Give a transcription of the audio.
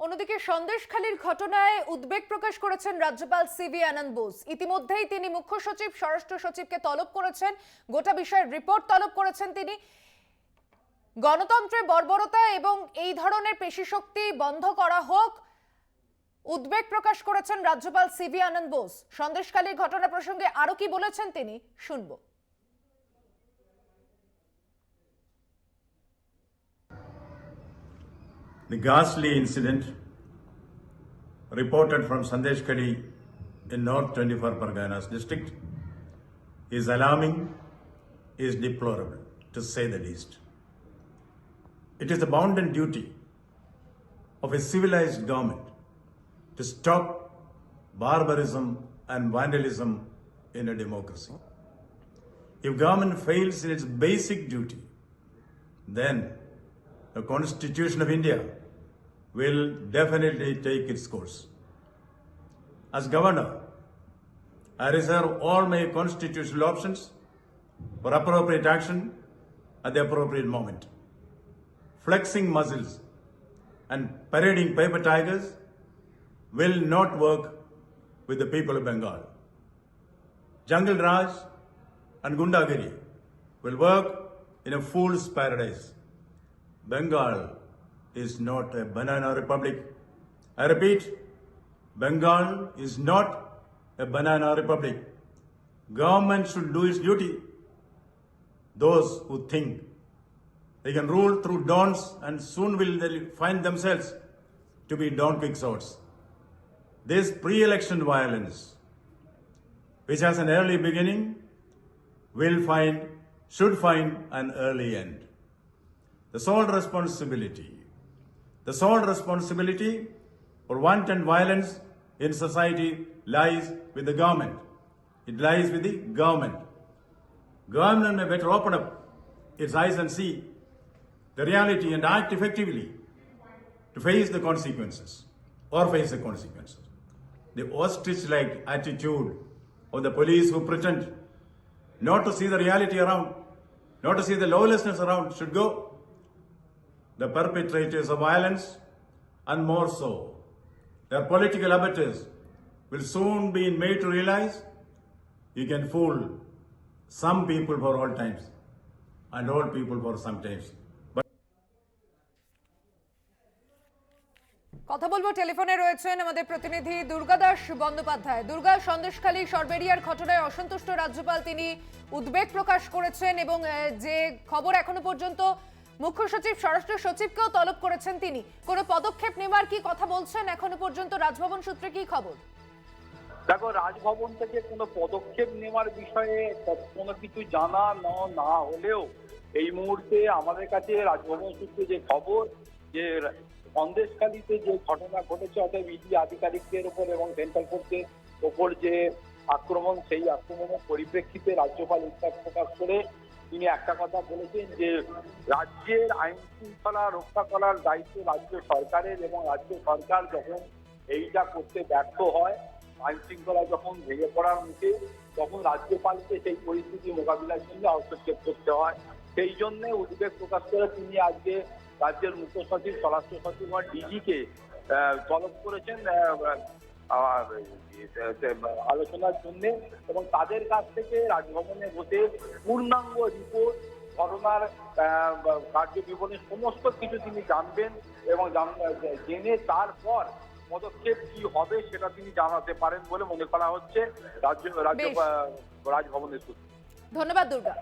অন্যদিকে সন্দেশখালীর ঘটনায় উদ্বেগ প্রকাশ করেছেন রাজ্যপাল সিভি আনন্দ বোস। ইতিমধ্যেই তিনি মুখ্য সচিব স্বরাষ্ট্র সচিবকে তলব করেছেন, গোটা বিষয়ের রিপোর্ট তলব করেছেন তিনি। গণতন্ত্রের বর্বরতা এবং এই ধরনের পেশিশক্তি বন্ধ করা হোক, উদ্বেগ প্রকাশ করেছেন রাজ্যপাল সিভি আনন্দ বোস। সন্দেশখালীর ঘটনা প্রসঙ্গে আরো কি বলেছেন তিনি, শুনবো। The ghastly incident reported from Sandeshkhali in North 24 Parganas district is alarming, is deplorable, to say the least. It is the bounden duty of a civilized government to stop barbarism and vandalism in a democracy. If government fails in its basic duty, then the Constitution of India will definitely take its course. As governor, I reserve all my constitutional options for appropriate action at the appropriate moment. Flexing muscles and parading paper tigers will not work with the people of Bengal. Jungle Raj and Gundagiri will work in a fool's paradise. Bengal is not a banana republic. I repeat, Bengal is not a banana republic. Government should do its duty. Those who think they can rule through dons and soon will they find themselves to be Don Quixotes. This pre-election violence, which has an early beginning, should find an early end. The sole responsibility for wanton violence in society lies with the government. It lies with the government. Government may better open up its eyes and see the reality and act effectively to face the consequences. The ostrich-like attitude of the police who pretend not to see the reality around, not to see the lawlessness around should go. The perpetrators of violence, and more so, their political abettors, will soon be made to realize you can fool some people for all times and all people for some times. কথা বলবো, টেলিফোনে রয়েছেন আমাদের প্রতিনিধি দুর্গাদাস বন্দ্যোপাধ্যায়। দুর্গা, সন্দেশখালী সরবেরিয়ার ঘটনায় অসন্তুষ্ট রাজ্যপাল তিনি উদ্বেগ প্রকাশ করেছেন এবং যে খবর এখনো পর্যন্ত মুখ্য সচিব স্বরাষ্ট্র সচিবকেও তলব করেছেন তিনি, কোনো পদক্ষেপ নেবার কি কথা বলছেন এখনো পর্যন্ত? রাজভবন সূত্রে কি খবর? দেখো, রাজভবন থেকে কোনো পদক্ষেপ নেওয়ার বিষয়ে কোনো কিছু জানা না হলেও এই মুহূর্তে আমাদের কাছে রাজভবন সূত্রে যে খবর, যে সন্দেশখালীতে যে ঘটনা ঘটেছে, অর্থাৎ ইডি আধিকারিকদের উপর এবং সেন্ট্রাল ফোর্সের ওপর যে আক্রমণ, সেই আক্রমণের পরিপ্রেক্ষিতে রাজ্যপাল উদ্বেগ প্রকাশ করে তিনি একটা কথা বলেছেন যে রাজ্যের আইন শৃঙ্খলা রক্ষা করার দায়িত্ব রাজ্য সরকারের, এবং রাজ্য সরকার যখন এইটা করতে ব্যর্থ হয়, আইন শৃঙ্খলা যখন ভেঙে পড়ার মুখে, তখন রাজ্যপালকে সেই পরিস্থিতি মোকাবিলার জন্য হস্তক্ষেপ করতে হয়। সেই জন্য উদ্বেগ প্রকাশ করে তিনি আজকে রাজ্যের মুখ্য সচিব, স্বরাষ্ট্র সচিব এবং ডিজিকে তলব করেছেন আলোচনার জন্য, এবং তাদের কাছ থেকে রাজভবনে বসে পূর্ণাঙ্গ রিপোর্ট, ঘটনার কার্যবিবরণের সমস্ত কিছু তিনি জানবেন এবং জেনে তারপর পদক্ষেপ কি হবে সেটা তিনি জানাতে পারেন বলে মনে করা হচ্ছে রাজভবনের সূত্রে। ধন্যবাদ দুর্গা।